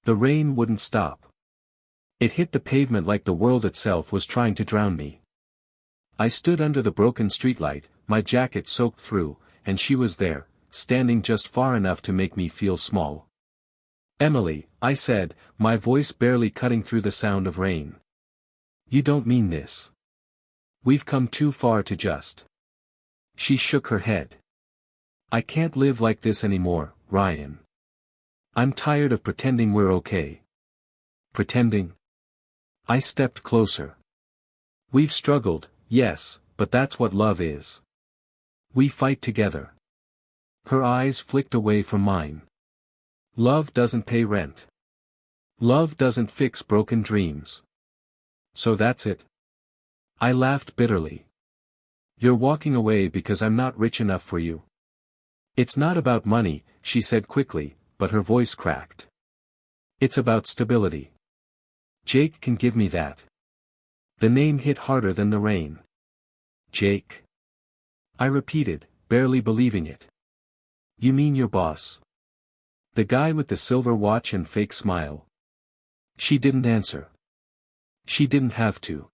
The rain wouldn't stop. It hit the pavement like the world itself was trying to drown me. I stood under the broken streetlight, my jacket soaked through, and she was there, standing just far enough to make me feel small. "Emily," I said, my voice barely cutting through the sound of rain. "You don't mean this. We've come too far to just." She shook her head. "I can't live like this anymore, Ryan. I'm tired of pretending we're okay." "Pretending?" I stepped closer. "We've struggled, yes, but that's what love is. We fight together." Her eyes flicked away from mine. "Love doesn't pay rent. Love doesn't fix broken dreams. So that's it." I laughed bitterly. "You're walking away because I'm not rich enough for you." "It's not about money," she said quickly, but her voice cracked. "It's about stability. Jake can give me that." The name hit harder than the rain. "Jake?" I repeated, barely believing it. "You mean your boss? The guy with the silver watch and fake smile?" She didn't answer. She didn't have to.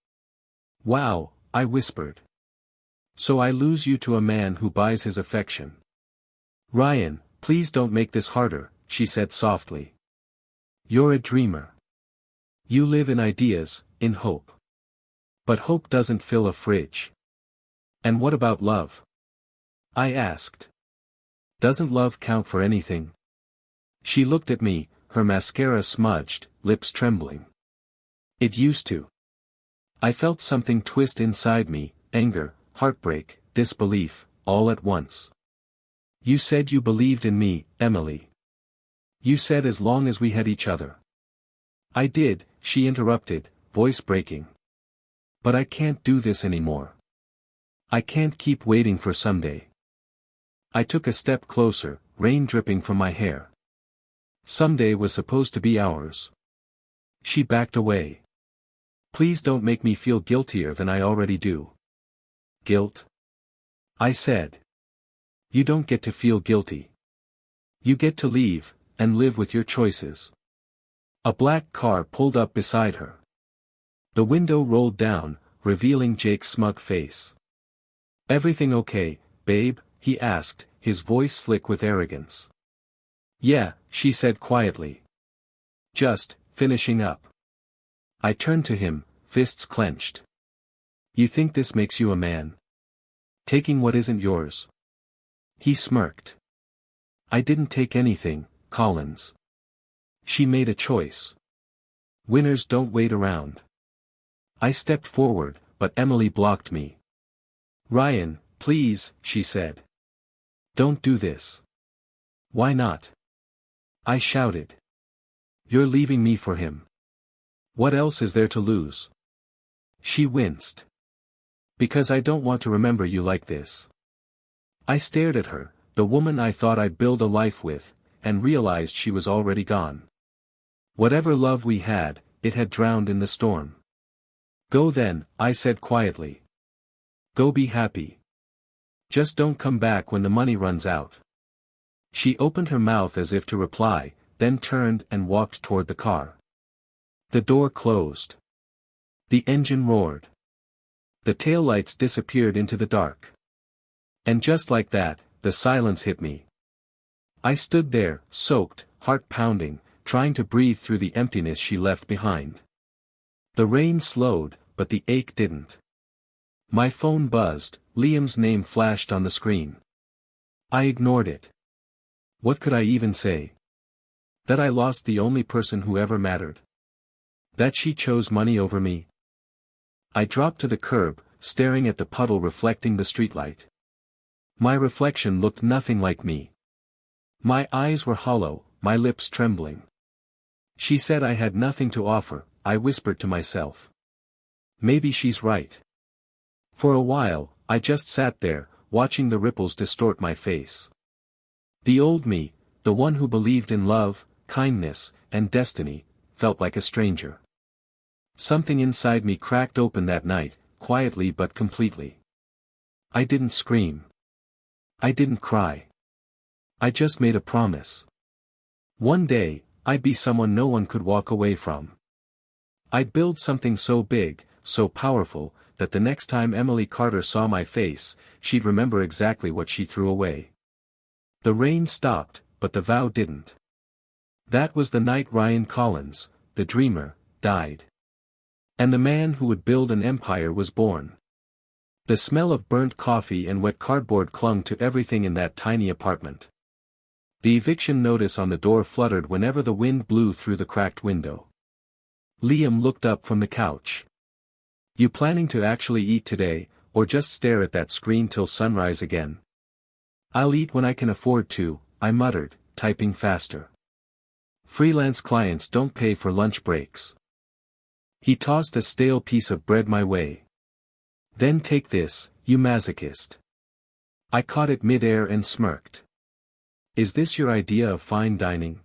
"Wow," I whispered. "So I lose you to a man who buys his affection." "Ryan, please don't make this harder," she said softly. "You're a dreamer. You live in ideas, in hope. But hope doesn't fill a fridge." "And what about love?" I asked. "Doesn't love count for anything?" She looked at me, her mascara smudged, lips trembling. "It used to." I felt something twist inside me, anger, heartbreak, disbelief, all at once. "You said you believed in me, Emily. You said as long as we had each other." "I did," she interrupted, voice breaking. "But I can't do this anymore. I can't keep waiting for someday." I took a step closer, rain dripping from my hair. "Someday was supposed to be ours." She backed away. "Please don't make me feel guiltier than I already do." "Guilt?" I said. "You don't get to feel guilty. You get to leave, and live with your choices." A black car pulled up beside her. The window rolled down, revealing Jake's smug face. "Everything okay, babe?" he asked, his voice slick with arrogance. "Yeah," she said quietly. "Just, finishing up." I turned to him, fists clenched. "You think this makes you a man? Taking what isn't yours?" He smirked. "I didn't take anything, Collins. She made a choice. Winners don't wait around." I stepped forward, but Emily blocked me. "Ryan, please," she said. "Don't do this." "Why not?" I shouted. "You're leaving me for him. What else is there to lose?" She winced. "Because I don't want to remember you like this." I stared at her, the woman I thought I'd build a life with, and realized she was already gone. Whatever love we had, it had drowned in the storm. "Go then," I said quietly. "Go be happy. Just don't come back when the money runs out." She opened her mouth as if to reply, then turned and walked toward the car. The door closed. The engine roared. The taillights disappeared into the dark. And just like that, the silence hit me. I stood there, soaked, heart pounding, trying to breathe through the emptiness she left behind. The rain slowed, but the ache didn't. My phone buzzed, Liam's name flashed on the screen. I ignored it. What could I even say? That I lost the only person who ever mattered? That she chose money over me? I dropped to the curb, staring at the puddle reflecting the streetlight. My reflection looked nothing like me. My eyes were hollow, my lips trembling. She said I had nothing to offer, I whispered to myself. Maybe she's right. For a while, I just sat there, watching the ripples distort my face. The old me, the one who believed in love, kindness, and destiny, felt like a stranger. Something inside me cracked open that night, quietly but completely. I didn't scream. I didn't cry. I just made a promise. One day, I'd be someone no one could walk away from. I'd build something so big, so powerful, that the next time Emily Carter saw my face, she'd remember exactly what she threw away. The rain stopped, but the vow didn't. That was the night Ryan Collins, the dreamer, died. And the man who would build an empire was born. The smell of burnt coffee and wet cardboard clung to everything in that tiny apartment. The eviction notice on the door fluttered whenever the wind blew through the cracked window. Liam looked up from the couch. You planning to actually eat today, or just stare at that screen till sunrise again? I'll eat when I can afford to, I muttered, typing faster. Freelance clients don't pay for lunch breaks. He tossed a stale piece of bread my way. Then take this, you masochist. I caught it mid-air and smirked. Is this your idea of fine dining?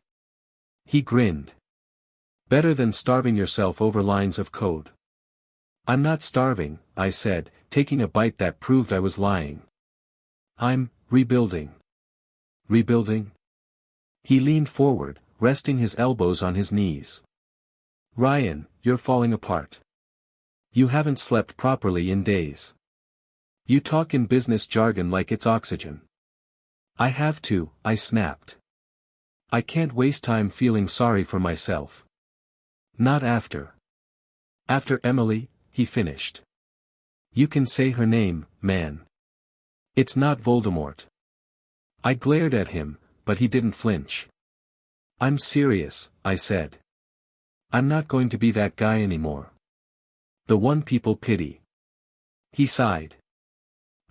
He grinned. Better than starving yourself over lines of code. I'm not starving, I said, taking a bite that proved I was lying. I'm rebuilding. Rebuilding? He leaned forward, resting his elbows on his knees. Ryan, you're falling apart. You haven't slept properly in days. You talk in business jargon like it's oxygen. I have to, I snapped. I can't waste time feeling sorry for myself. Not after. After Emily, he finished. You can say her name, man. It's not Voldemort. I glared at him, but he didn't flinch. I'm serious, I said. I'm not going to be that guy anymore. The one people pity. He sighed.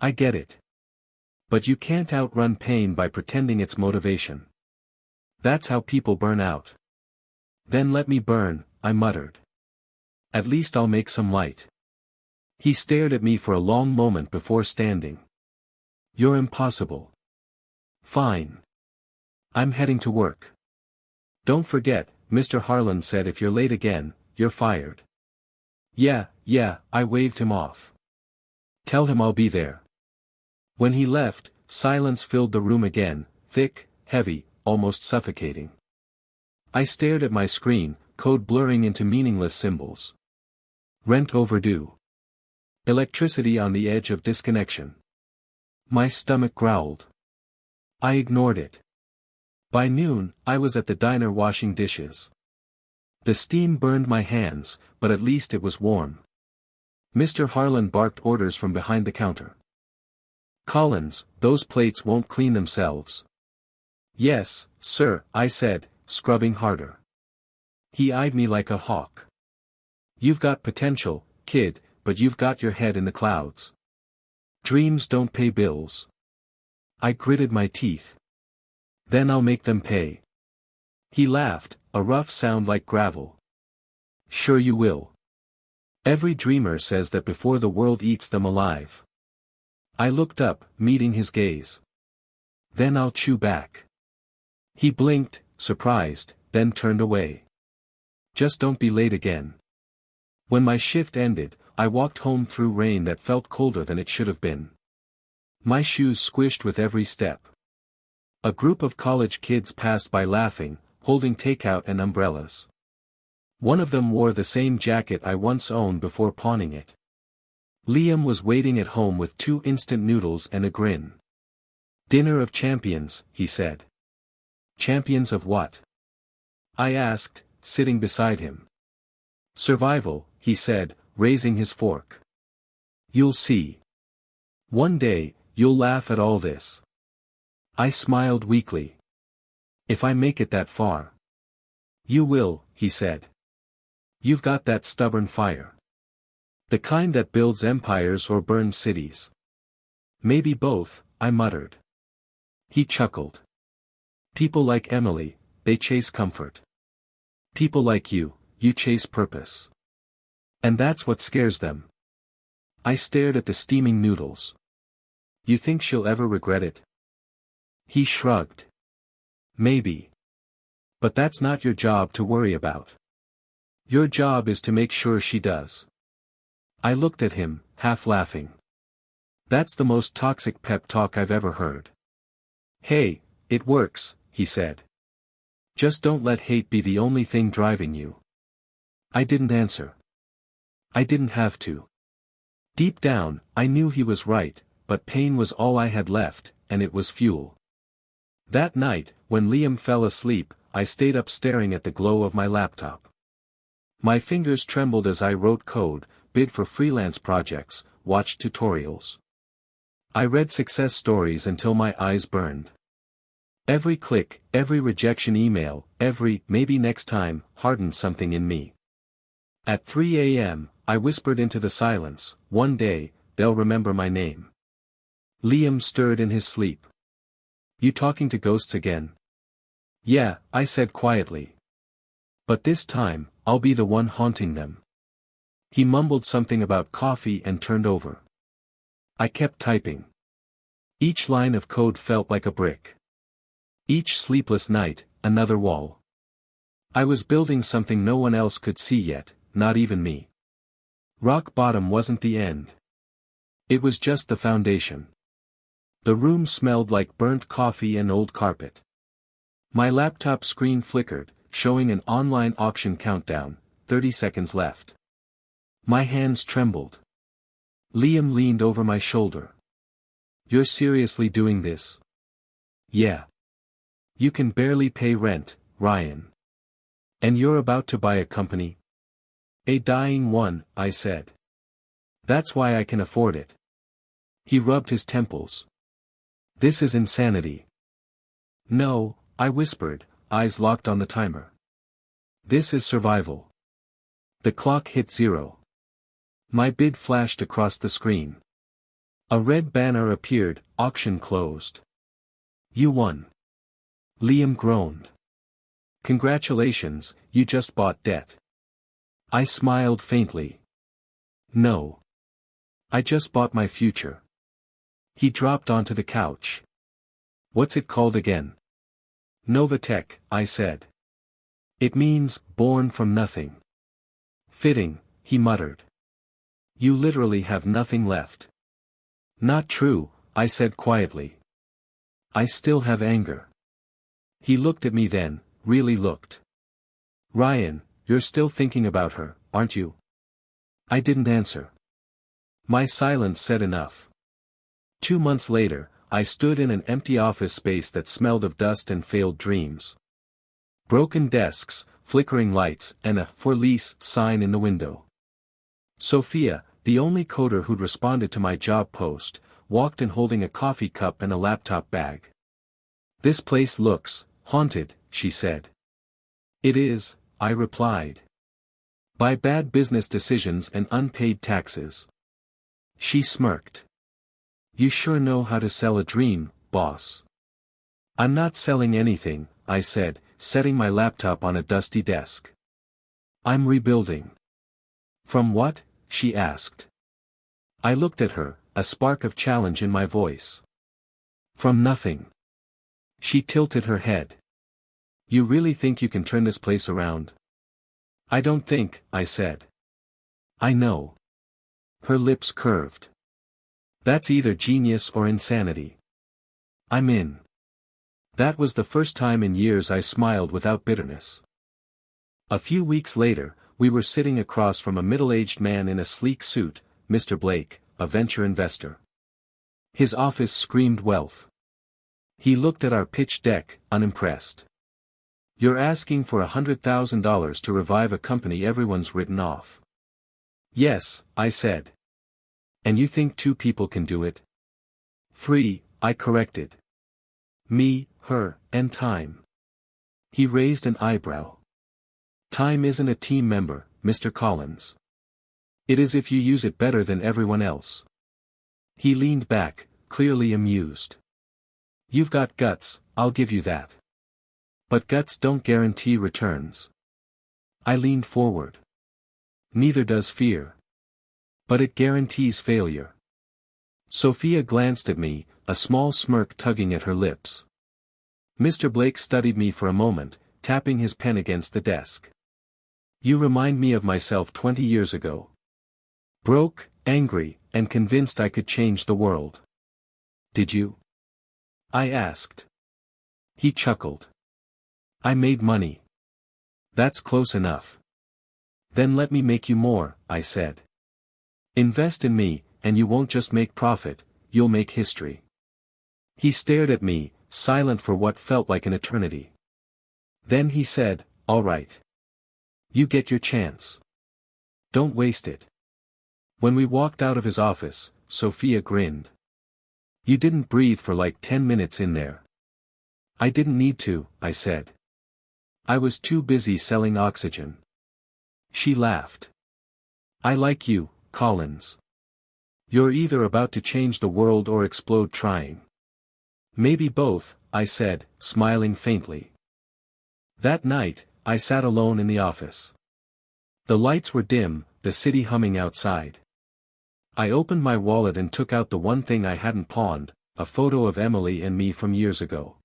I get it. But you can't outrun pain by pretending it's motivation. That's how people burn out. Then let me burn, I muttered. At least I'll make some light. He stared at me for a long moment before standing. You're impossible. Fine. I'm heading to work. Don't forget, Mr. Harlan said if you're late again, you're fired. Yeah, I waved him off. Tell him I'll be there. When he left, silence filled the room again, thick, heavy, almost suffocating. I stared at my screen, code blurring into meaningless symbols. Rent overdue. Electricity on the edge of disconnection. My stomach growled. I ignored it. By noon, I was at the diner washing dishes. The steam burned my hands, but at least it was warm. Mr. Harlan barked orders from behind the counter. Collins, those plates won't clean themselves. Yes, sir, I said, scrubbing harder. He eyed me like a hawk. You've got potential, kid, but you've got your head in the clouds. Dreams don't pay bills. I gritted my teeth. Then I'll make them pay. He laughed, a rough sound like gravel. Sure you will. Every dreamer says that before the world eats them alive. I looked up, meeting his gaze. Then I'll chew back. He blinked, surprised, then turned away. Just don't be late again. When my shift ended, I walked home through rain that felt colder than it should have been. My shoes squished with every step. A group of college kids passed by laughing, holding takeout and umbrellas. One of them wore the same jacket I once owned before pawning it. Liam was waiting at home with 2 instant noodles and a grin. Dinner of champions, he said. Champions of what? I asked, sitting beside him. Survival, he said, raising his fork. You'll see. One day, you'll laugh at all this. I smiled weakly. If I make it that far. You will, he said. You've got that stubborn fire. The kind that builds empires or burns cities. Maybe both, I muttered. He chuckled. People like Emily, they chase comfort. People like you chase purpose. And that's what scares them. I stared at the steaming noodles. You think she'll ever regret it? He shrugged. Maybe. But that's not your job to worry about. Your job is to make sure she does. I looked at him, half laughing. That's the most toxic pep talk I've ever heard. Hey, it works, he said. Just don't let hate be the only thing driving you. I didn't answer. I didn't have to. Deep down, I knew he was right, but pain was all I had left, and it was fuel. That night, when Liam fell asleep, I stayed up staring at the glow of my laptop. My fingers trembled as I wrote code, bid for freelance projects, watched tutorials. I read success stories until my eyes burned. Every click, every rejection email, every maybe next time, hardened something in me. At 3 a.m., I whispered into the silence, one day, they'll remember my name. Liam stirred in his sleep. You talking to ghosts again? Yeah, I said quietly. But this time, I'll be the one haunting them. He mumbled something about coffee and turned over. I kept typing. Each line of code felt like a brick. Each sleepless night, another wall. I was building something no one else could see yet, not even me. Rock bottom wasn't the end. It was just the foundation. The room smelled like burnt coffee and old carpet. My laptop screen flickered, showing an online auction countdown, 30 seconds left. My hands trembled. Liam leaned over my shoulder. You're seriously doing this? Yeah. You can barely pay rent, Ryan. And you're about to buy a company? A dying one, I said. That's why I can afford it. He rubbed his temples. This is insanity. No, I whispered, eyes locked on the timer. This is survival. The clock hit 0. My bid flashed across the screen. A red banner appeared, auction closed. You won. Liam groaned. Congratulations, you just bought debt. I smiled faintly. No. I just bought my future. He dropped onto the couch. What's it called again? NovaTech, I said. It means, born from nothing. Fitting, he muttered. You literally have nothing left. Not true, I said quietly. I still have anger. He looked at me then, really looked. Ryan, you're still thinking about her, aren't you? I didn't answer. My silence said enough. 2 months later, I stood in an empty office space that smelled of dust and failed dreams. Broken desks, flickering lights, and a "for lease" sign in the window. Sophia, the only coder who'd responded to my job post, walked in holding a coffee cup and a laptop bag. This place looks haunted, she said. It is, I replied. By bad business decisions and unpaid taxes. She smirked. You sure know how to sell a dream, boss. I'm not selling anything, I said, setting my laptop on a dusty desk. I'm rebuilding. From what? She asked. I looked at her, a spark of challenge in my voice. From nothing. She tilted her head. You really think you can turn this place around? I don't think, I said. I know. Her lips curved. That's either genius or insanity. I'm in. That was the first time in years I smiled without bitterness. A few weeks later, we were sitting across from a middle-aged man in a sleek suit, Mr. Blake, a venture investor. His office screamed wealth. He looked at our pitch deck, unimpressed. You're asking for $100,000 to revive a company everyone's written off. Yes, I said. And you think 2 people can do it? 3, I corrected. Me, her, and time. He raised an eyebrow. Time isn't a team member, Mr. Collins. It is if you use it better than everyone else. He leaned back, clearly amused. You've got guts, I'll give you that. But guts don't guarantee returns. I leaned forward. Neither does fear. But it guarantees failure. Sophia glanced at me, a small smirk tugging at her lips. Mr. Blake studied me for a moment, tapping his pen against the desk. You remind me of myself 20 years ago. Broke, angry, and convinced I could change the world. Did you? I asked. He chuckled. I made money. That's close enough. Then let me make you more, I said. Invest in me, and you won't just make profit, you'll make history. He stared at me, silent for what felt like an eternity. Then he said, all right. You get your chance. Don't waste it. When we walked out of his office, Sophia grinned. You didn't breathe for like 10 minutes in there. I didn't need to, I said. I was too busy selling oxygen. She laughed. I like you, Collins. You're either about to change the world or explode trying. Maybe both, I said, smiling faintly. That night, I sat alone in the office. The lights were dim, the city humming outside. I opened my wallet and took out the one thing I hadn't pawned, a photo of Emily and me from years ago.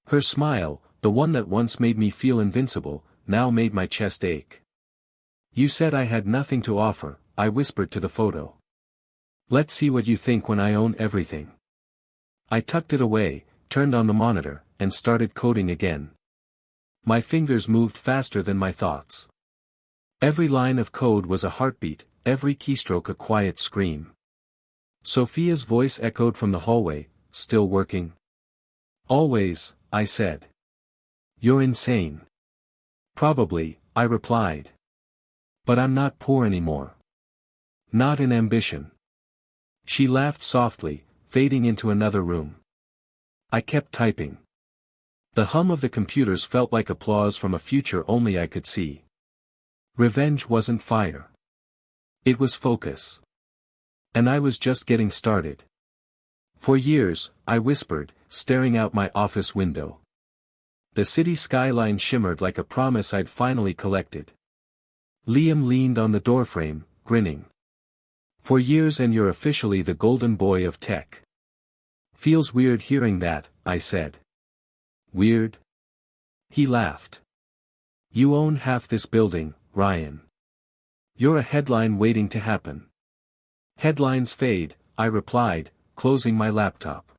Her smile, the one that once made me feel invincible, now made my chest ache. You said I had nothing to offer, I whispered to the photo. Let's see what you think when I own everything. I tucked it away, turned on the monitor, and started coding again. My fingers moved faster than my thoughts. Every line of code was a heartbeat, every keystroke a quiet scream. Sophia's voice echoed from the hallway, still working? Always, I said. You're insane. Probably, I replied. But I'm not poor anymore. Not in ambition. She laughed softly, fading into another room. I kept typing. The hum of the computers felt like applause from a future only I could see. Revenge wasn't fire. It was focus. And I was just getting started. For years, I whispered, staring out my office window. The city skyline shimmered like a promise I'd finally collected. Liam leaned on the doorframe, grinning. For years and you're officially the golden boy of tech. Feels weird hearing that, I said. Weird? He laughed. You own half this building, Ryan. You're a headline waiting to happen. Headlines fade, I replied, closing my laptop.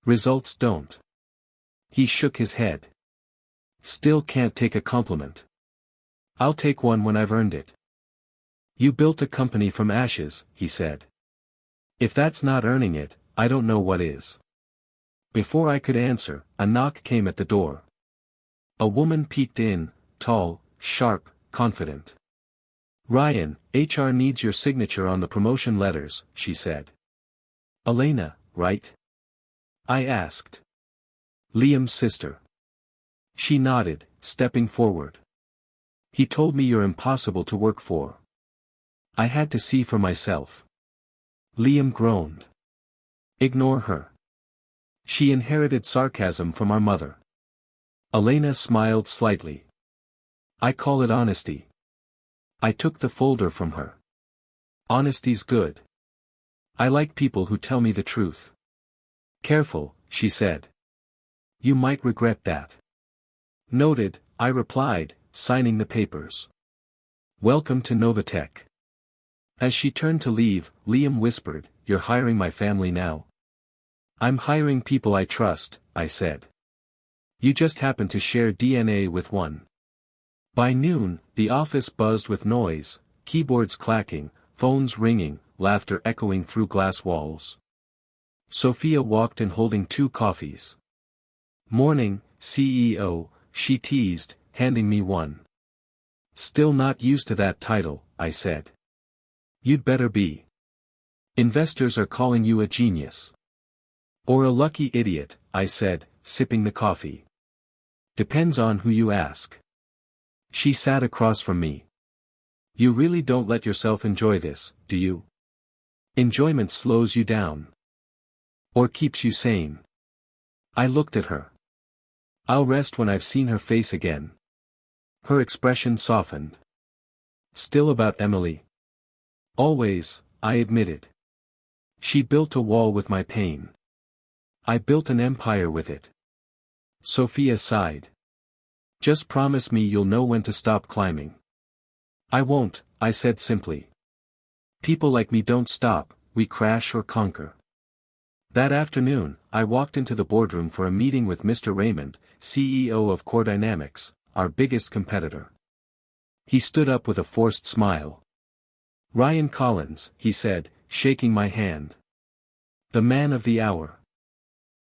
Results don't. He shook his head. Still can't take a compliment. I'll take one when I've earned it. You built a company from ashes, he said. If that's not earning it, I don't know what is. Before I could answer, a knock came at the door. A woman peeked in, tall, sharp, confident. Ryan, HR needs your signature on the promotion letters, she said. Elena, right? I asked. Liam's sister. She nodded, stepping forward. He told me you're impossible to work for. I had to see for myself. Liam groaned. Ignore her. She inherited sarcasm from our mother. Elena smiled slightly. I call it honesty. I took the folder from her. Honesty's good. I like people who tell me the truth. Careful, she said. You might regret that. Noted, I replied, signing the papers. Welcome to NovaTech. As she turned to leave, Liam whispered, You're hiring my family now? I'm hiring people I trust, I said. You just happen to share DNA with one. By noon, the office buzzed with noise, keyboards clacking, phones ringing, laughter echoing through glass walls. Sophia walked in holding 2 coffees. Morning, CEO, she teased, handing me one. Still not used to that title, I said. You'd better be. Investors are calling you a genius. Or a lucky idiot, I said, sipping the coffee. Depends on who you ask. She sat across from me. You really don't let yourself enjoy this, do you? Enjoyment slows you down. Or keeps you sane. I looked at her. I'll rest when I've seen her face again. Her expression softened. Still about Emily? Always, I admitted. She built a wall with my pain. I built an empire with it. Sophia sighed. Just promise me you'll know when to stop climbing. I won't, I said simply. People like me don't stop, we crash or conquer. That afternoon, I walked into the boardroom for a meeting with Mr. Raymond, CEO of Core Dynamics, our biggest competitor. He stood up with a forced smile. "Ryan Collins," he said, shaking my hand. "The man of the hour."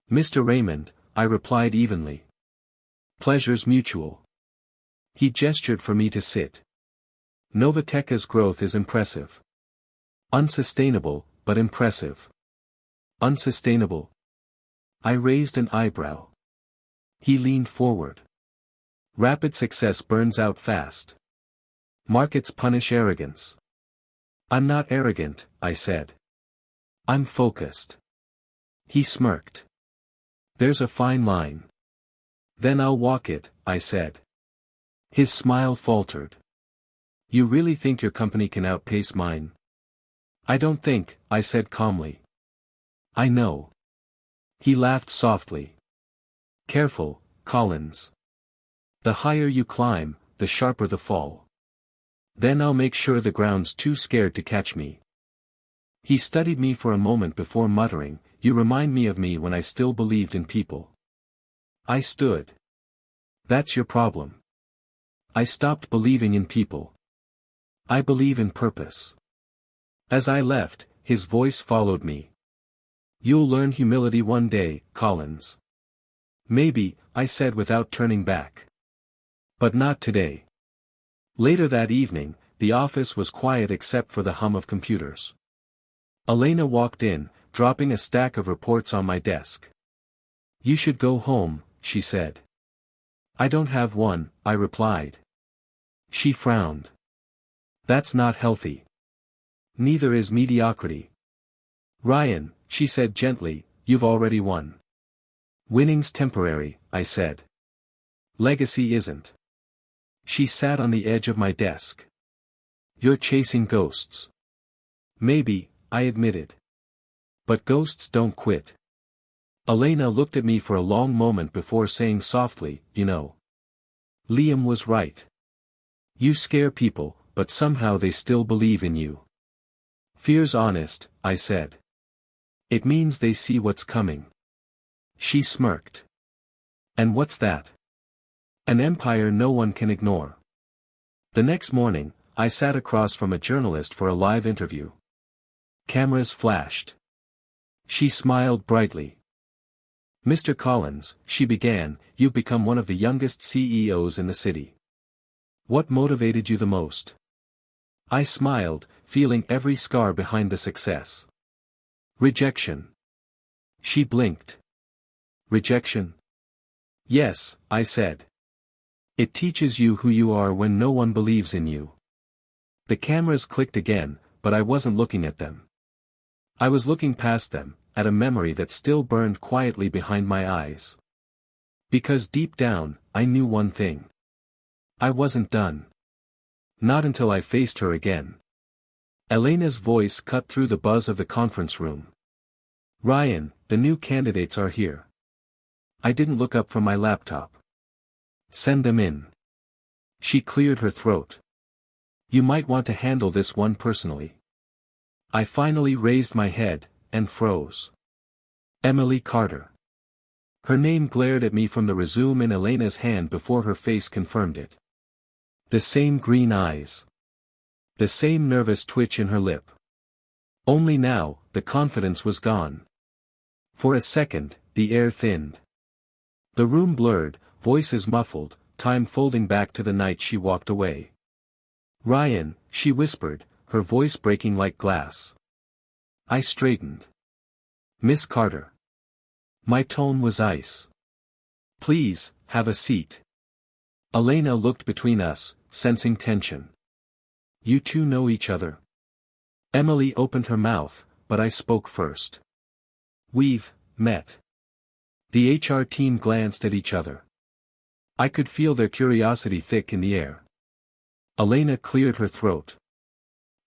"Mr. Raymond," I replied evenly. "Pleasure's mutual." He gestured for me to sit. "NovaTech's growth is impressive. Unsustainable, but impressive." "Unsustainable?" I raised an eyebrow. He leaned forward. "Rapid success burns out fast. Markets punish arrogance." "I'm not arrogant," I said. "I'm focused." He smirked. "There's a fine line." "Then I'll walk it," I said. His smile faltered. "You really think your company can outpace mine?" "I don't think," I said calmly. "I know." He laughed softly. "Careful, Collins. The higher you climb, the sharper the fall. Then I'll make sure the ground's too scared to catch me." He studied me for a moment before muttering, "You remind me of me when I still believed in people." I stood. "That's your problem." I stopped believing in people. I believe in purpose. As I left, his voice followed me. "You'll learn humility one day, Collins." "Maybe," I said without turning back. "But not today." Later that evening, the office was quiet except for the hum of computers. Elena walked in, dropping a stack of reports on my desk. "You should go home," she said. "I don't have one," I replied. She frowned. "That's not healthy. Neither is mediocrity." "Ryan," she said gently, "you've already won." "Winning's temporary," I said. "Legacy isn't." She sat on the edge of my desk. "You're chasing ghosts." "Maybe," I admitted. "But ghosts don't quit." Elena looked at me for a long moment before saying softly, "You know. Liam was right. You scare people, but somehow they still believe in you." "Fear's honest," I said. "It means they see what's coming." She smirked. "And what's that?" "An empire no one can ignore." The next morning, I sat across from a journalist for a live interview. Cameras flashed. She smiled brightly. "Mr. Collins," she began, "you've become one of the youngest CEOs in the city. What motivated you the most?" I smiled, feeling every scar behind the success. "Rejection." She blinked. "Rejection?" "Yes," I said. "It teaches you who you are when no one believes in you." The cameras clicked again, but I wasn't looking at them. I was looking past them, at a memory that still burned quietly behind my eyes. Because deep down, I knew one thing. I wasn't done. Not until I faced her again. Elena's voice cut through the buzz of the conference room. "Ryan, the new candidates are here." I didn't look up from my laptop. "Send them in." She cleared her throat. "You might want to handle this one personally." I finally raised my head, and froze. Emily Carter. Her name glared at me from the resume in Elena's hand before her face confirmed it. The same green eyes. The same nervous twitch in her lip. Only now, the confidence was gone. For a second, the air thinned. The room blurred, voices muffled, time folding back to the night she walked away. "Ryan," she whispered, her voice breaking like glass. I straightened. "Miss Carter." My tone was ice. "Please, have a seat." Elena looked between us, sensing tension. "You two know each other?" Emily opened her mouth, but I spoke first. "We've met." The HR team glanced at each other. I could feel their curiosity thick in the air. Elena cleared her throat.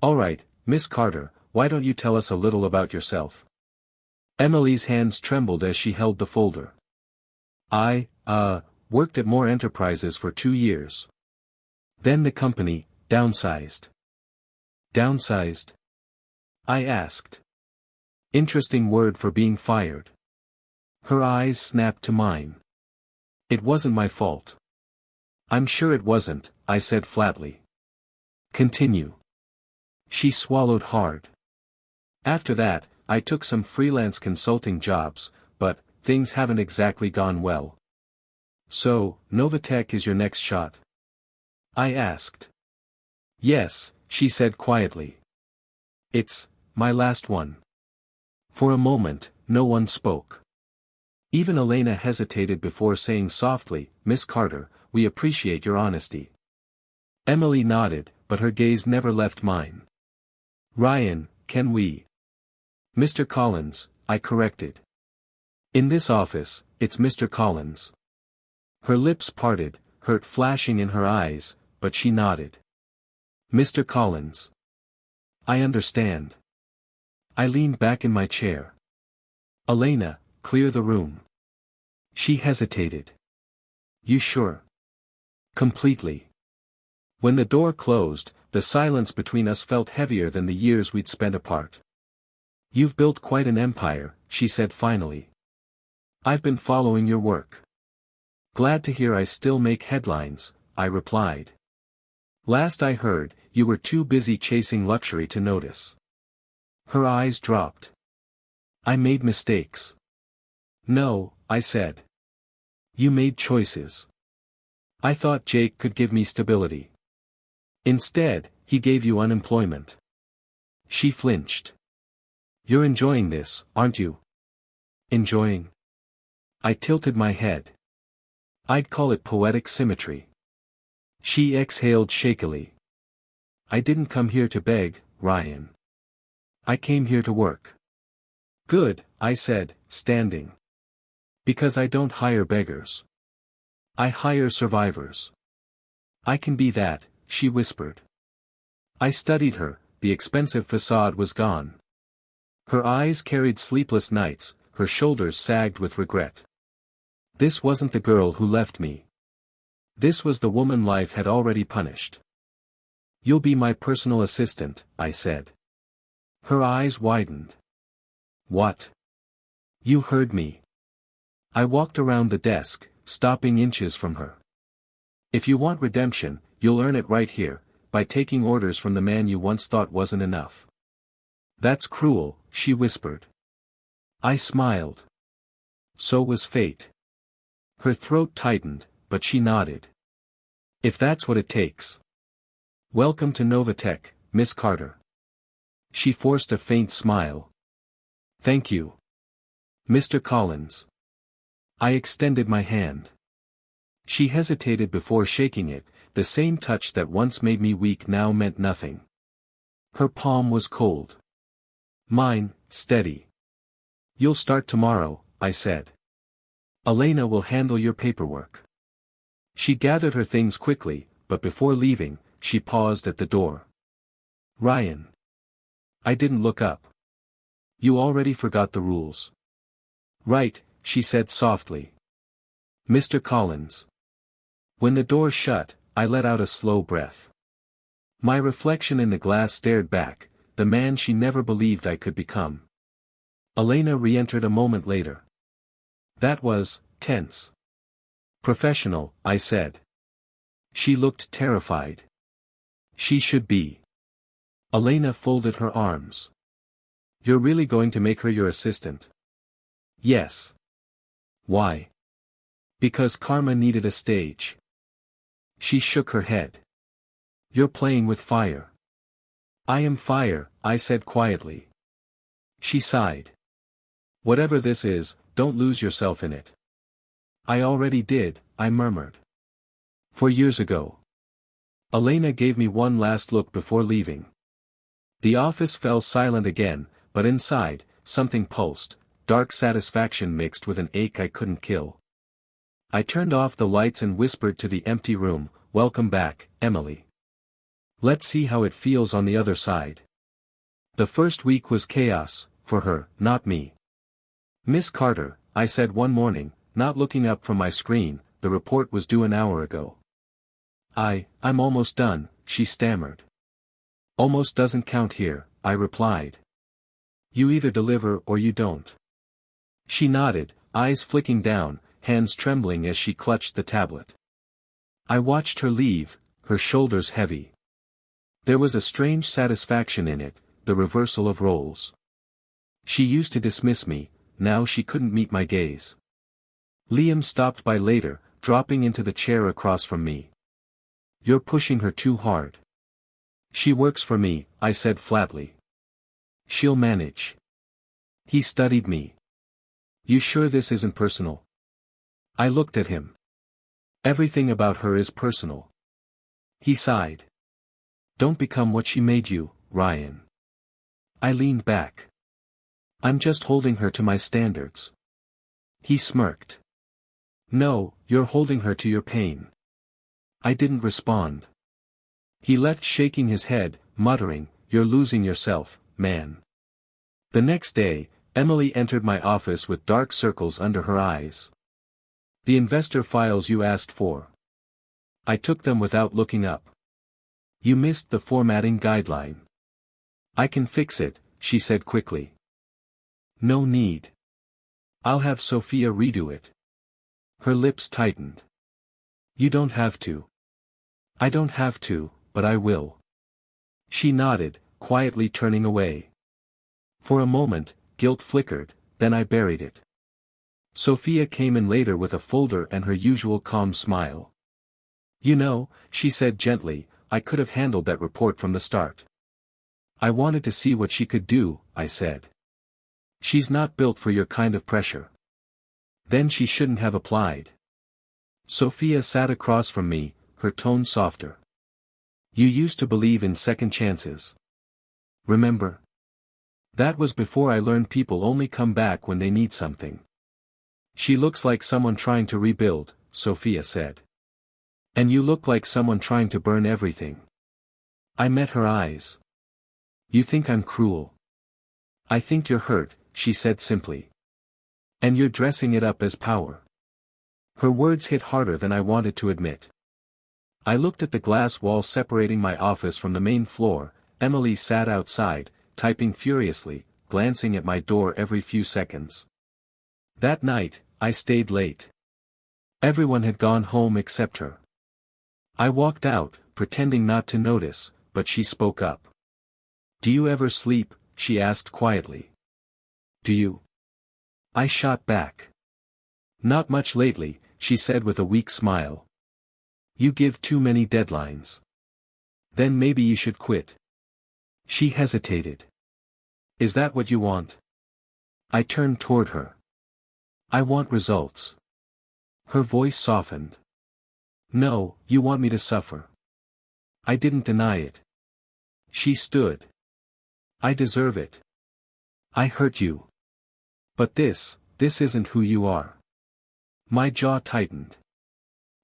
"All right, Miss Carter, why don't you tell us a little about yourself?" Emily's hands trembled as she held the folder. I worked at More Enterprises for 2 years. Then the company, downsized." "Downsized?" I asked. Interesting word for being fired. Her eyes snapped to mine. It wasn't my fault. I'm sure it wasn't, I said flatly. Continue. She swallowed hard. After that, I took some freelance consulting jobs, but things haven't exactly gone well. So, NovaTech is your next shot? I asked. Yes, she said quietly. It's my last one. For a moment, no one spoke. Even Elena hesitated before saying softly, Miss Carter, we appreciate your honesty. Emily nodded, but her gaze never left mine. Ryan, can we? Mr. Collins, I corrected. In this office, it's Mr. Collins. Her lips parted, hurt flashing in her eyes, but she nodded. Mr. Collins. I understand. I leaned back in my chair. Elena, clear the room. She hesitated. You sure? Completely. When the door closed, the silence between us felt heavier than the years we'd spent apart. You've built quite an empire, she said finally. I've been following your work. Glad to hear I still make headlines, I replied. Last I heard, you were too busy chasing luxury to notice. Her eyes dropped. I made mistakes. No, I said. You made choices. I thought Jake could give me stability. Instead, he gave you unemployment. She flinched. You're enjoying this, aren't you? Enjoying? I tilted my head. I'd call it poetic symmetry. She exhaled shakily. I didn't come here to beg, Ryan. I came here to work. Good, I said, standing. Because I don't hire beggars. I hire survivors. I can be that, she whispered. I studied her, the expensive facade was gone. Her eyes carried sleepless nights, her shoulders sagged with regret. This wasn't the girl who left me. This was the woman life had already punished. You'll be my personal assistant, I said. Her eyes widened. What? You heard me. I walked around the desk, stopping inches from her. If you want redemption, you'll earn it right here, by taking orders from the man you once thought wasn't enough. That's cruel, she whispered. I smiled. So was fate. Her throat tightened, but she nodded. If that's what it takes. Welcome to NovaTech, Miss Carter. She forced a faint smile. Thank you. Mr. Collins. I extended my hand. She hesitated before shaking it, the same touch that once made me weak now meant nothing. Her palm was cold. Mine, steady. You'll start tomorrow, I said. Elena will handle your paperwork. She gathered her things quickly, but before leaving, she paused at the door. Ryan. I didn't look up. You already forgot the rules. Right, she said softly. Mr. Collins. When the door shut, I let out a slow breath. My reflection in the glass stared back, the man she never believed I could become. Elena re-entered a moment later. That was tense. Professional, I said. She looked terrified. She should be. Elena folded her arms. You're really going to make her your assistant? Yes. Why? Because karma needed a stage. She shook her head. You're playing with fire. I am fire, I said quietly. She sighed. Whatever this is, don't lose yourself in it. I already did, I murmured. 4 years ago. Elena gave me one last look before leaving. The office fell silent again, but inside, something pulsed, dark satisfaction mixed with an ache I couldn't kill. I turned off the lights and whispered to the empty room, welcome back, Emily. Let's see how it feels on the other side. The first week was chaos, for her, not me. Miss Carter, I said one morning, not looking up from my screen, the report was due an hour ago. I'm almost done, she stammered. Almost doesn't count here, I replied. You either deliver or you don't. She nodded, eyes flicking down, hands trembling as she clutched the tablet. I watched her leave, her shoulders heavy. There was a strange satisfaction in it, the reversal of roles. She used to dismiss me, now she couldn't meet my gaze. Liam stopped by later, dropping into the chair across from me. You're pushing her too hard. She works for me, I said flatly. She'll manage. He studied me. You sure this isn't personal? I looked at him. Everything about her is personal. He sighed. Don't become what she made you, Ryan. I leaned back. I'm just holding her to my standards. He smirked. No, you're holding her to your pain. I didn't respond. He left shaking his head, muttering, You're losing yourself, man. The next day, Emily entered my office with dark circles under her eyes. The investor files you asked for. I took them without looking up. You missed the formatting guideline. I can fix it, she said quickly. No need. I'll have Sophia redo it. Her lips tightened. You don't have to. I don't have to, but I will. She nodded, quietly turning away. For a moment, guilt flickered, then I buried it. Sophia came in later with a folder and her usual calm smile. You know, she said gently, I could have handled that report from the start. I wanted to see what she could do, I said. She's not built for your kind of pressure. Then she shouldn't have applied. Sophia sat across from me, her tone softer. You used to believe in second chances. Remember? That was before I learned people only come back when they need something. She looks like someone trying to rebuild, Sophia said. And you look like someone trying to burn everything. I met her eyes. You think I'm cruel. I think you're hurt, she said simply. And you're dressing it up as power. Her words hit harder than I wanted to admit. I looked at the glass wall separating my office from the main floor. Emily sat outside, typing furiously, glancing at my door every few seconds. That night, I stayed late. Everyone had gone home except her. I walked out, pretending not to notice, but she spoke up. Do you ever sleep? She asked quietly. Do you? I shot back. Not much lately, she said with a weak smile. You give too many deadlines. Then maybe you should quit. She hesitated. Is that what you want? I turned toward her. I want results. Her voice softened. No, you want me to suffer. I didn't deny it. She stood. I deserve it. I hurt you. But this isn't who you are. My jaw tightened.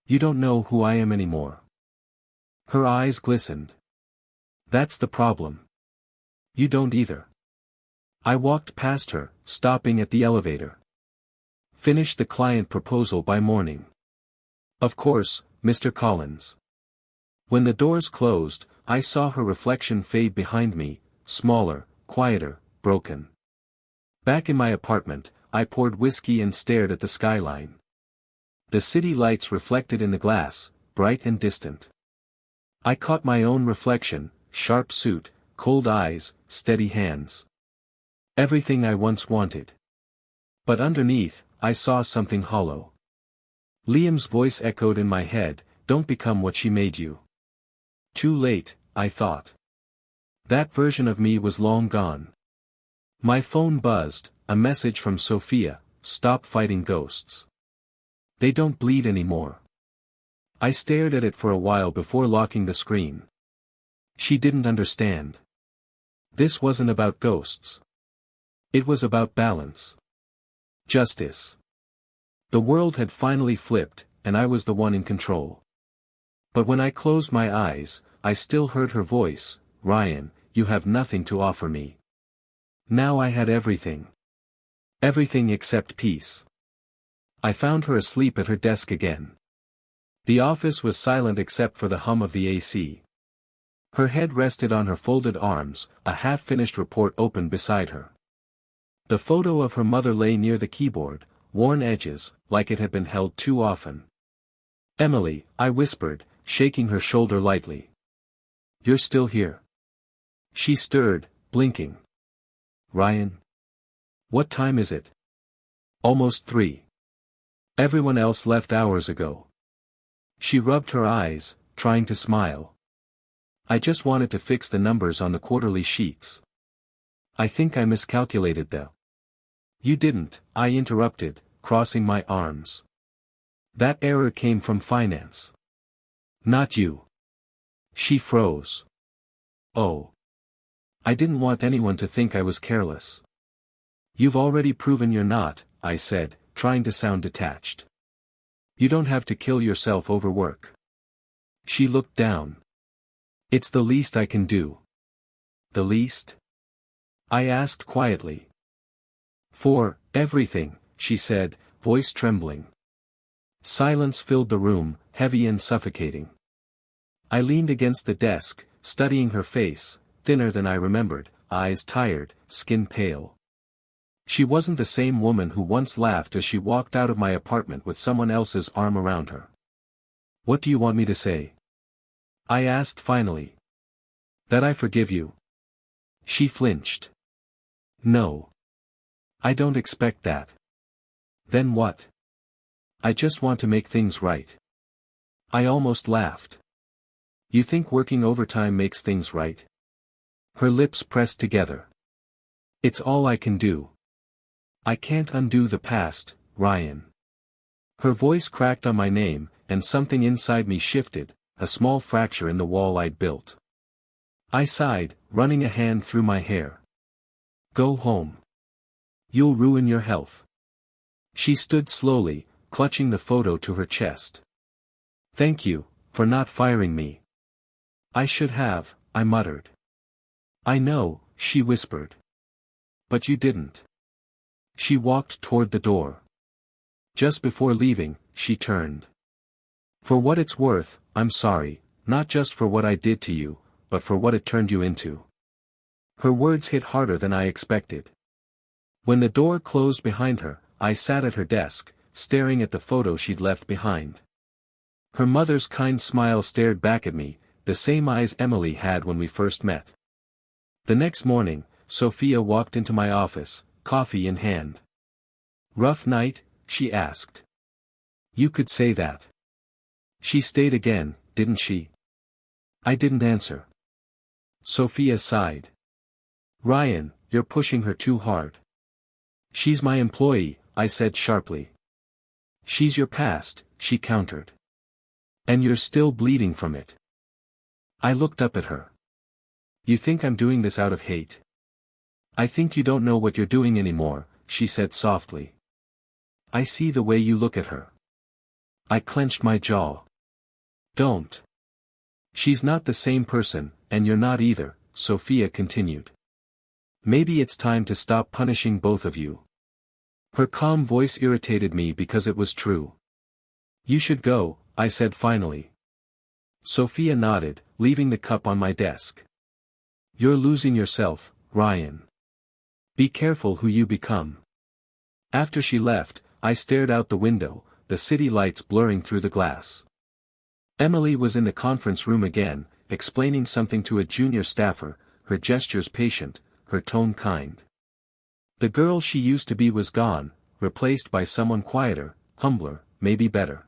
You don't know who I am anymore. Her eyes glistened. That's the problem. You don't either. I walked past her, stopping at the elevator. Finish the client proposal by morning. Of course, Mr. Collins. When the doors closed, I saw her reflection fade behind me, smaller, quieter, broken. Back in my apartment, I poured whiskey and stared at the skyline. The city lights reflected in the glass, bright and distant. I caught my own reflection, sharp suit, cold eyes, steady hands. Everything I once wanted. But underneath, I saw something hollow. Liam's voice echoed in my head, don't become what she made you. Too late, I thought. That version of me was long gone. My phone buzzed, a message from Sophia, stop fighting ghosts. They don't bleed anymore. I stared at it for a while before locking the screen. She didn't understand. This wasn't about ghosts. It was about balance. Justice. The world had finally flipped, and I was the one in control. But when I closed my eyes, I still heard her voice, Ryan, you have nothing to offer me. Now I had everything. Everything except peace. I found her asleep at her desk again. The office was silent except for the hum of the AC. Her head rested on her folded arms, a half-finished report open beside her. The photo of her mother lay near the keyboard, worn edges, like it had been held too often. "Emily," I whispered, shaking her shoulder lightly. "You're still here." She stirred, blinking. "Ryan? What time is it?" "Almost 3. Everyone else left hours ago." She rubbed her eyes, trying to smile. "I just wanted to fix the numbers on the quarterly sheets. I think I miscalculated the—" "You didn't," I interrupted, crossing my arms. "That error came from finance. Not you." She froze. "Oh. I didn't want anyone to think I was careless." "You've already proven you're not," I said, trying to sound detached. "You don't have to kill yourself over work." She looked down. "It's the least I can do." "The least?" I asked quietly. "For everything," she said, voice trembling. Silence filled the room, heavy and suffocating. I leaned against the desk, studying her face, thinner than I remembered, eyes tired, skin pale. She wasn't the same woman who once laughed as she walked out of my apartment with someone else's arm around her. "What do you want me to say?" I asked finally. "That I forgive you." She flinched. "No. I don't expect that." "Then what?" "I just want to make things right." I almost laughed. "You think working overtime makes things right?" Her lips pressed together. "It's all I can do. I can't undo the past, Ryan." Her voice cracked on my name, and something inside me shifted, a small fracture in the wall I'd built. I sighed, running a hand through my hair. "Go home. You'll ruin your health." She stood slowly, clutching the photo to her chest. "Thank you, for not firing me." "I should have," I muttered. "I know," she whispered. "But you didn't." She walked toward the door. Just before leaving, she turned. "For what it's worth, I'm sorry, not just for what I did to you, but for what it turned you into." Her words hit harder than I expected. When the door closed behind her, I sat at her desk, staring at the photo she'd left behind. Her mother's kind smile stared back at me, the same eyes Emily had when we first met. The next morning, Sophia walked into my office, coffee in hand. "Rough night?" she asked. "You could say that." "She stayed again, didn't she?" I didn't answer. Sophia sighed. "Ryan, you're pushing her too hard." "She's my employee," I said sharply. "She's your past," she countered. "And you're still bleeding from it." I looked up at her. "You think I'm doing this out of hate?" "I think you don't know what you're doing anymore," she said softly. "I see the way you look at her." I clenched my jaw. "Don't." "She's not the same person, and you're not either," Sophia continued. "Maybe it's time to stop punishing both of you." Her calm voice irritated me because it was true. "You should go," I said finally. Sophia nodded, leaving the cup on my desk. "You're losing yourself, Ryan. Be careful who you become." After she left, I stared out the window, the city lights blurring through the glass. Emily was in the conference room again, explaining something to a junior staffer, her gestures patient, her tone kind. The girl she used to be was gone, replaced by someone quieter, humbler, maybe better.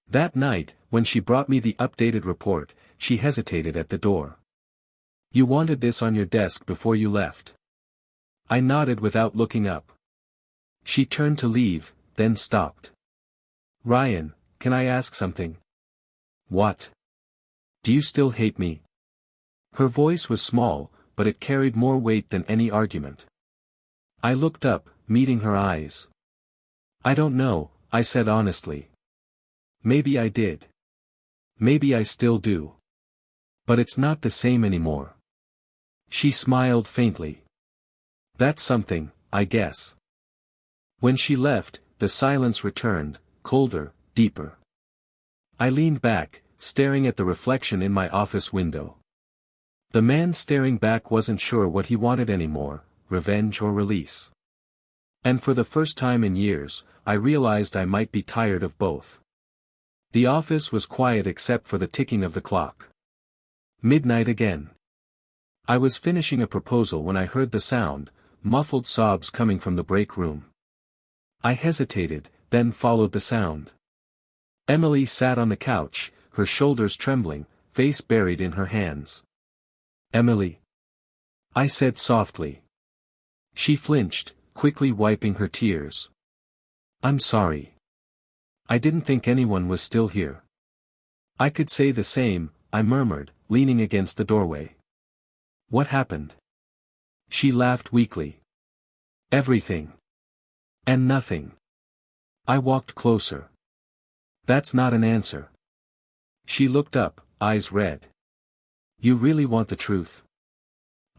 That night, when she brought me the updated report, she hesitated at the door. "You wanted this on your desk before you left." I nodded without looking up. She turned to leave, then stopped. "Ryan, can I ask something?" "What?" "Do you still hate me?" Her voice was small, but it carried more weight than any argument. I looked up, meeting her eyes. "I don't know," I said honestly. "Maybe I did. Maybe I still do. But it's not the same anymore." She smiled faintly. "That's something, I guess." When she left, the silence returned, colder, deeper. I leaned back, staring at the reflection in my office window. The man staring back wasn't sure what he wanted anymore, revenge or release. And for the first time in years, I realized I might be tired of both. The office was quiet except for the ticking of the clock. Midnight again. I was finishing a proposal when I heard the sound, muffled sobs coming from the break room. I hesitated, then followed the sound. Emily sat on the couch, her shoulders trembling, face buried in her hands. "Emily," I said softly. She flinched, quickly wiping her tears. "I'm sorry. I didn't think anyone was still here." "I could say the same," I murmured, leaning against the doorway. "What happened?" She laughed weakly. "Everything. And nothing." I walked closer. "That's not an answer." She looked up, eyes red. "You really want the truth?"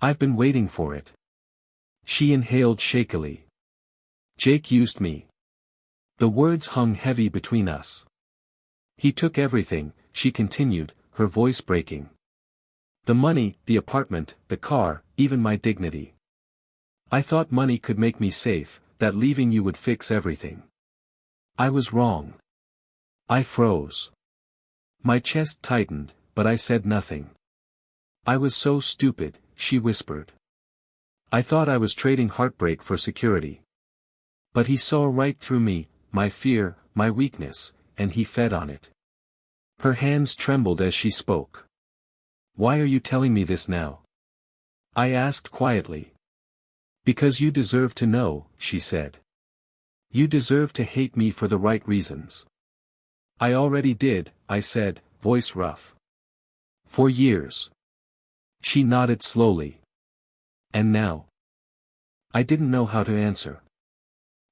"I've been waiting for it." She inhaled shakily. "Jake used me." The words hung heavy between us. "He took everything," she continued, her voice breaking. "The money, the apartment, the car, even my dignity. I thought money could make me safe, that leaving you would fix everything. I was wrong." I froze. My chest tightened, but I said nothing. "I was so stupid," she whispered. "I thought I was trading heartbreak for security." But he saw right through me, my fear, my weakness, and he fed on it. Her hands trembled as she spoke. "Why are you telling me this now?" I asked quietly. "Because you deserve to know," she said. "You deserve to hate me for the right reasons." "I already did," I said, voice rough. "For years." She nodded slowly. "And now?" I didn't know how to answer.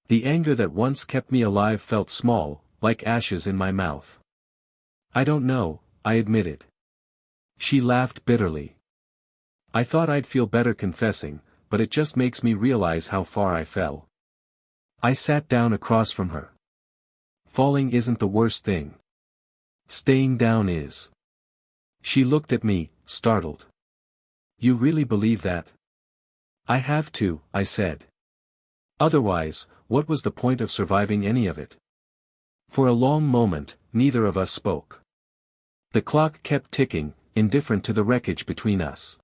The anger that once kept me alive felt small, like ashes in my mouth. "I don't know," I admitted. She laughed bitterly. "I thought I'd feel better confessing, but it just makes me realize how far I fell." I sat down across from her. "Falling isn't the worst thing. Staying down is." She looked at me, startled. "You really believe that?" "I have to," I said. "Otherwise, what was the point of surviving any of it?" For a long moment, neither of us spoke. The clock kept ticking, indifferent to the wreckage between us.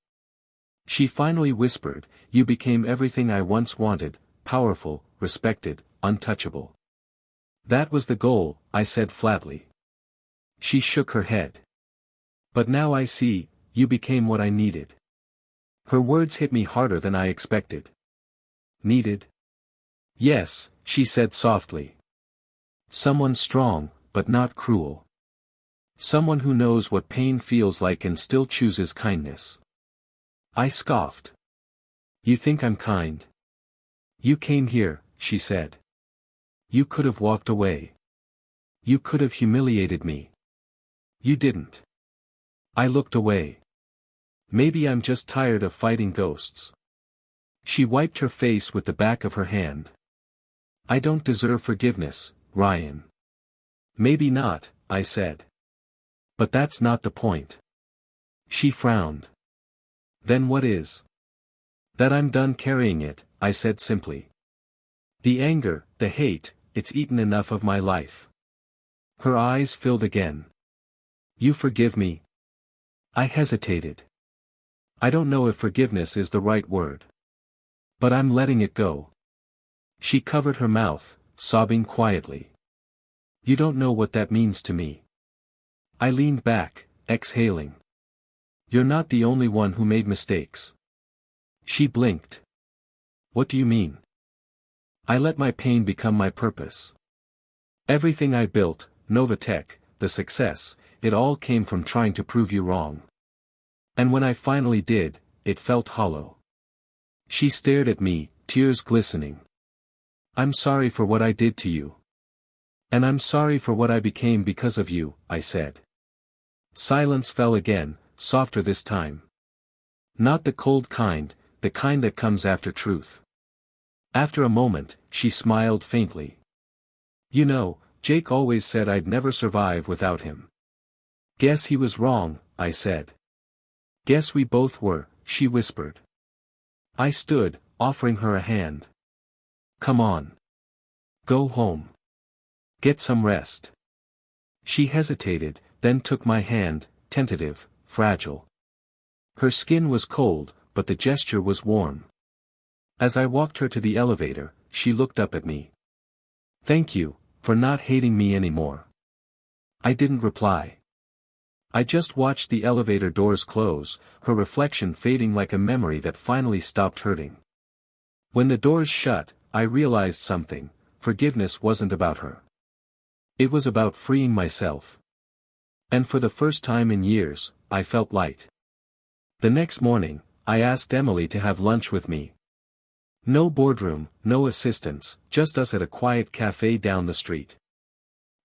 She finally whispered, "You became everything I once wanted, powerful, respected, untouchable." "That was the goal," I said flatly. She shook her head. "But now I see, you became what I needed." Her words hit me harder than I expected. "Needed?" "Yes," she said softly. "Someone strong, but not cruel. Someone who knows what pain feels like and still chooses kindness." I scoffed. "You think I'm kind?" "You came here," she said. "You could have walked away. You could have humiliated me. You didn't." I looked away. "Maybe I'm just tired of fighting ghosts." She wiped her face with the back of her hand. "I don't deserve forgiveness, Ryan." "Maybe not," I said. "But that's not the point." She frowned. "Then what is?" "That I'm done carrying it," I said simply. "The anger, the hate, it's eaten enough of my life." Her eyes filled again. "You forgive me?" I hesitated. I don't know if forgiveness is the right word. But I'm letting it go. She covered her mouth, sobbing quietly. "You don't know what that means to me." I leaned back, exhaling. "You're not the only one who made mistakes." She blinked. "What do you mean?" "I let my pain become my purpose. Everything I built, NovaTech, the success, it all came from trying to prove you wrong. And when I finally did, it felt hollow." She stared at me, tears glistening. "I'm sorry for what I did to you. And I'm sorry for what I became because of you," I said. Silence fell again, softer this time. Not the cold kind, the kind that comes after truth. After a moment, she smiled faintly. "You know, Jake always said I'd never survive without him." "Guess he was wrong," I said. "Guess we both were," she whispered. I stood, offering her a hand. Come on. Go home. Get some rest. She hesitated, then took my hand, tentative, fragile. Her skin was cold, but the gesture was warm. As I walked her to the elevator, she looked up at me. Thank you, for not hating me anymore. I didn't reply. I just watched the elevator doors close, her reflection fading like a memory that finally stopped hurting. When the doors shut, I realized something: forgiveness wasn't about her. It was about freeing myself. And for the first time in years, I felt light. The next morning, I asked Emily to have lunch with me. No boardroom, no assistants, just us at a quiet cafe down the street.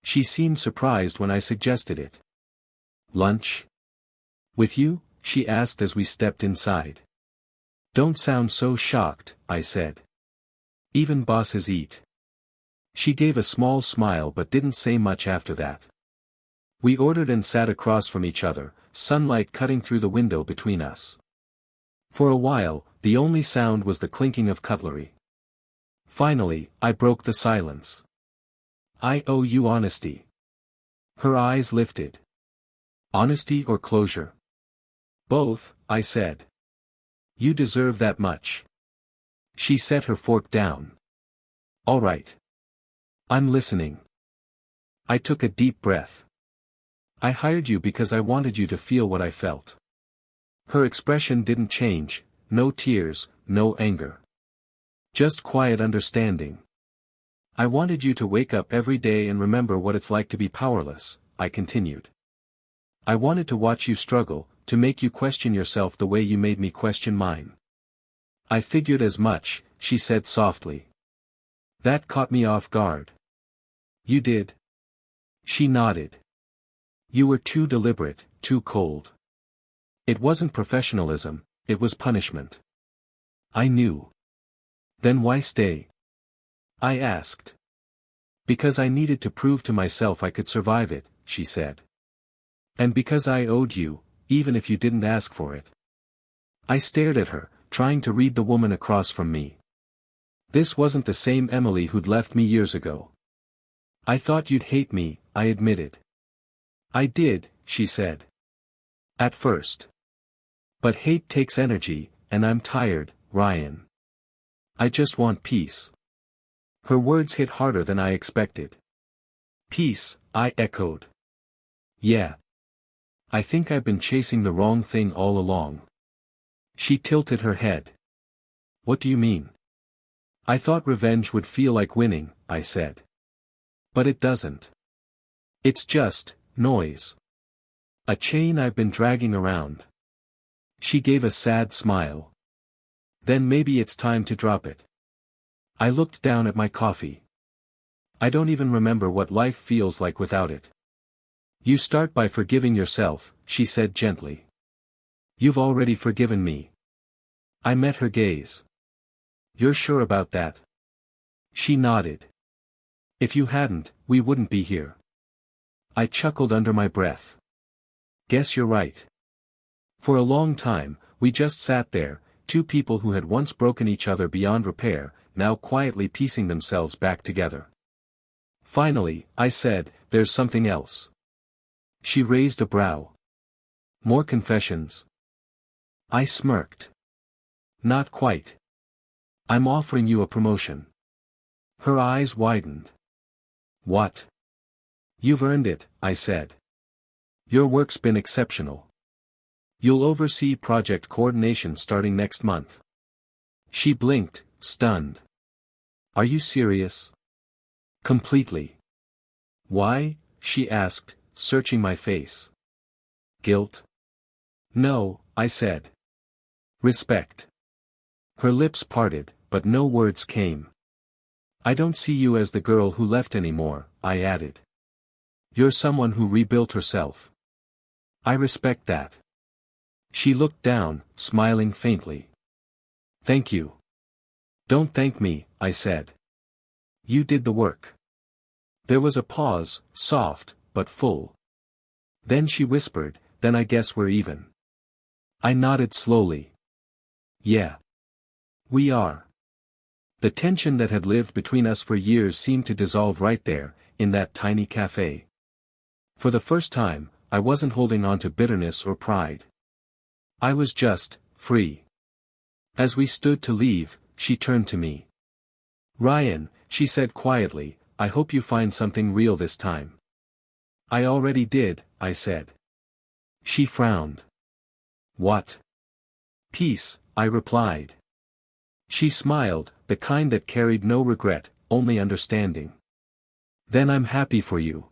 She seemed surprised when I suggested it. Lunch? With you? She asked as we stepped inside. Don't sound so shocked, I said. Even bosses eat. She gave a small smile but didn't say much after that. We ordered and sat across from each other, sunlight cutting through the window between us. For a while, the only sound was the clinking of cutlery. Finally, I broke the silence. I owe you honesty. Her eyes lifted. Honesty or closure? Both, I said. You deserve that much. She set her fork down. All right. I'm listening. I took a deep breath. I hired you because I wanted you to feel what I felt. Her expression didn't change, no tears, no anger. Just quiet understanding. I wanted you to wake up every day and remember what it's like to be powerless, I continued. I wanted to watch you struggle, to make you question yourself the way you made me question mine. I figured as much, she said softly. That caught me off guard. You did? She nodded. You were too deliberate, too cold. It wasn't professionalism, it was punishment. I knew. Then why stay? I asked. Because I needed to prove to myself I could survive it, she said. And because I owed you, even if you didn't ask for it. I stared at her, trying to read the woman across from me. This wasn't the same Emily who'd left me years ago. I thought you'd hate me, I admitted. I did, she said. At first. But hate takes energy, and I'm tired, Ryan. I just want peace. Her words hit harder than I expected. Peace, I echoed. Yeah. I think I've been chasing the wrong thing all along. She tilted her head. What do you mean? I thought revenge would feel like winning, I said. But it doesn't. It's just noise. A chain I've been dragging around. She gave a sad smile. Then maybe it's time to drop it. I looked down at my coffee. I don't even remember what life feels like without it. You start by forgiving yourself, she said gently. You've already forgiven me. I met her gaze. You're sure about that? She nodded. If you hadn't, we wouldn't be here. I chuckled under my breath. Guess you're right. For a long time, we just sat there, two people who had once broken each other beyond repair, now quietly piecing themselves back together. Finally, I said, there's something else. She raised a brow. More confessions? I smirked. Not quite. I'm offering you a promotion. Her eyes widened. What? You've earned it, I said. Your work's been exceptional. You'll oversee project coordination starting next month. She blinked, stunned. Are you serious? Completely. Why? She asked, searching my face. Guilt? No, I said. Respect. Her lips parted, but no words came. I don't see you as the girl who left anymore, I added. You're someone who rebuilt herself. I respect that. She looked down, smiling faintly. Thank you. Don't thank me, I said. You did the work. There was a pause, soft, but full. Then she whispered, then I guess we're even. I nodded slowly. Yeah. We are. The tension that had lived between us for years seemed to dissolve right there, in that tiny cafe. For the first time, I wasn't holding on to bitterness or pride. I was just, free. As we stood to leave, she turned to me. "Ryan," she said quietly, "I hope you find something real this time." "I already did," I said. She frowned. "What?" "Peace," I replied. She smiled, the kind that carried no regret, only understanding. "Then I'm happy for you."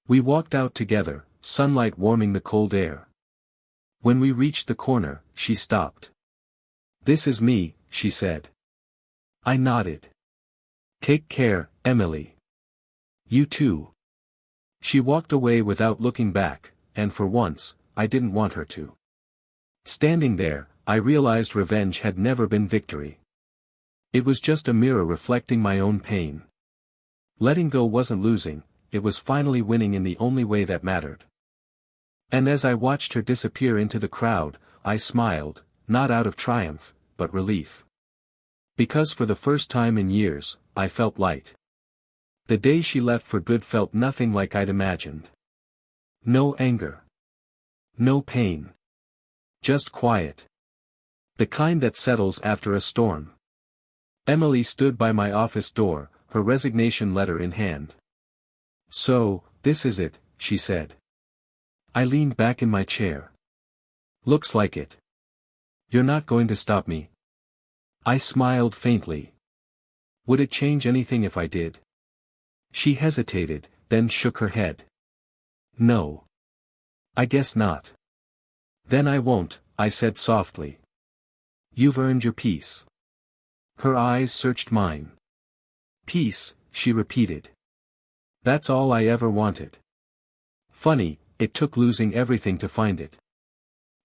We walked out together, sunlight warming the cold air. When we reached the corner, she stopped. "This is me," she said. I nodded. "Take care, Emily." "You too." She walked away without looking back, and for once, I didn't want her to. Standing there, I realized revenge had never been victory. It was just a mirror reflecting my own pain. Letting go wasn't losing, it was finally winning in the only way that mattered. And as I watched her disappear into the crowd, I smiled, not out of triumph, but relief. Because for the first time in years, I felt light. The day she left for good felt nothing like I'd imagined. No anger. No pain. Just quiet. The kind that settles after a storm. Emily stood by my office door, her resignation letter in hand. "So, this is it," she said. I leaned back in my chair. "Looks like it. You're not going to stop me." I smiled faintly. "Would it change anything if I did?" She hesitated, then shook her head. "No. I guess not." "Then I won't," I said softly. "You've earned your peace." Her eyes searched mine. "Peace," she repeated. "That's all I ever wanted." Funny, it took losing everything to find it.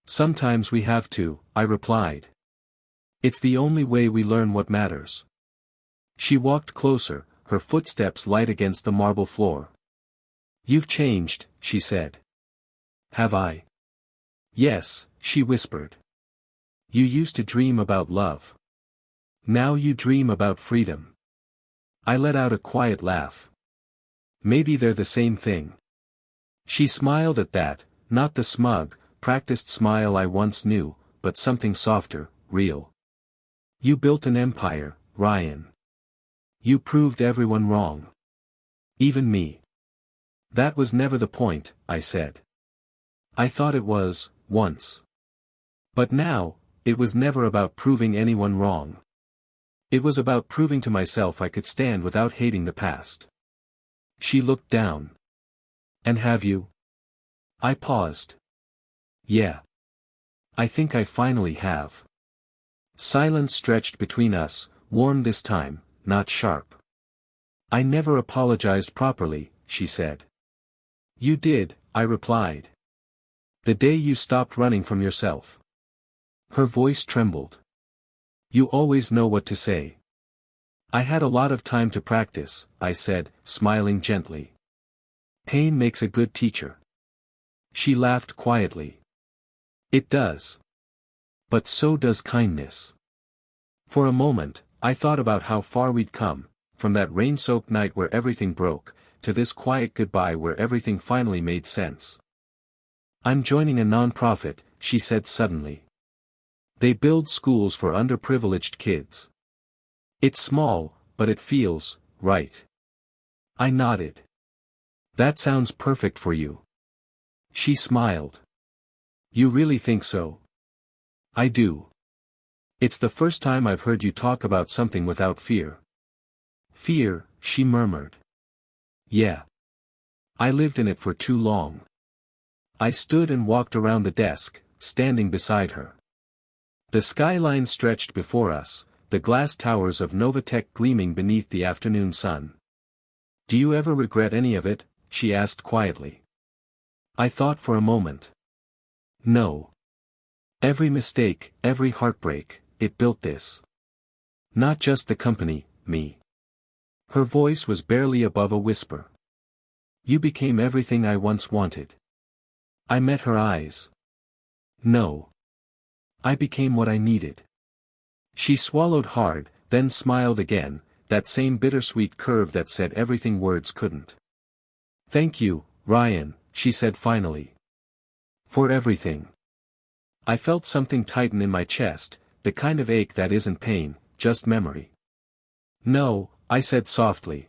"Sometimes we have to," I replied. "It's the only way we learn what matters." She walked closer, her footsteps light against the marble floor. "You've changed," she said. "Have I?" "Yes," she whispered. "You used to dream about love. Now you dream about freedom." I let out a quiet laugh. "Maybe they're the same thing." She smiled at that, not the smug, practiced smile I once knew, but something softer, real. "You built an empire, Ryan. You proved everyone wrong. Even me." "That was never the point," I said. "I thought it was, once. But now, it was never about proving anyone wrong. It was about proving to myself I could stand without hating the past." She looked down. "And have you?" I paused. "Yeah. I think I finally have." Silence stretched between us, warm this time, not sharp. "I never apologized properly," she said. "You did," I replied. "The day you stopped running from yourself." Her voice trembled. "You always know what to say." "I had a lot of time to practice," I said, smiling gently. "Pain makes a good teacher." She laughed quietly. "It does. But so does kindness." For a moment, I thought about how far we'd come, from that rain-soaked night where everything broke, to this quiet goodbye where everything finally made sense. "I'm joining a non-profit," she said suddenly. "They build schools for underprivileged kids. It's small, but it feels right." I nodded. "That sounds perfect for you." She smiled. "You really think so?" "I do. It's the first time I've heard you talk about something without fear." "Fear," she murmured. "Yeah. I lived in it for too long." I stood and walked around the desk, standing beside her. The skyline stretched before us, the glass towers of NovaTech gleaming beneath the afternoon sun. "Do you ever regret any of it?" she asked quietly. I thought for a moment. No. Every mistake, every heartbreak, it built this. Not just the company, me. Her voice was barely above a whisper. "You became everything I once wanted." I met her eyes. "No. I became what I needed." She swallowed hard, then smiled again, that same bittersweet curve that said everything words couldn't. "Thank you, Ryan," she said finally. "For everything." I felt something tighten in my chest, the kind of ache that isn't pain, just memory. "No," I said softly.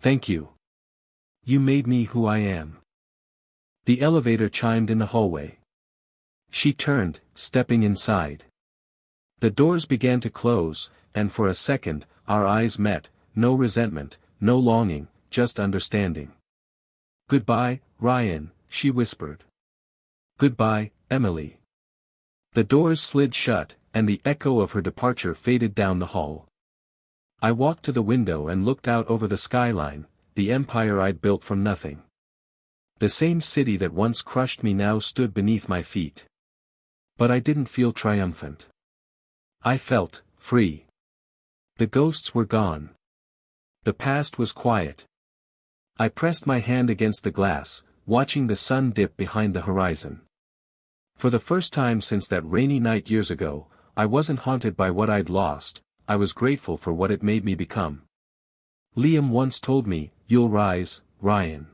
"Thank you. You made me who I am." The elevator chimed in the hallway. She turned, stepping inside. The doors began to close, and for a second, our eyes met, no resentment, no longing, just understanding. "Goodbye, Ryan," she whispered. "Goodbye, Emily." The doors slid shut, and the echo of her departure faded down the hall. I walked to the window and looked out over the skyline, the empire I'd built from nothing. The same city that once crushed me now stood beneath my feet. But I didn't feel triumphant. I felt free. The ghosts were gone. The past was quiet. I pressed my hand against the glass, watching the sun dip behind the horizon. For the first time since that rainy night years ago, I wasn't haunted by what I'd lost, I was grateful for what it made me become. Liam once told me, "You'll rise, Ryan.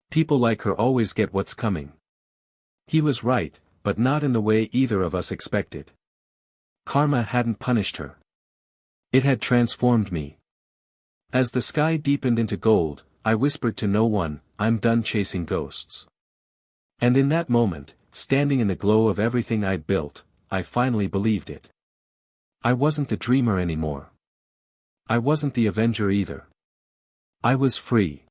People like her always get what's coming." He was right, but not in the way either of us expected. Karma hadn't punished her. It had transformed me. As the sky deepened into gold, I whispered to no one, "I'm done chasing ghosts." And in that moment, standing in the glow of everything I'd built, I finally believed it. I wasn't the dreamer anymore. I wasn't the avenger either. I was free.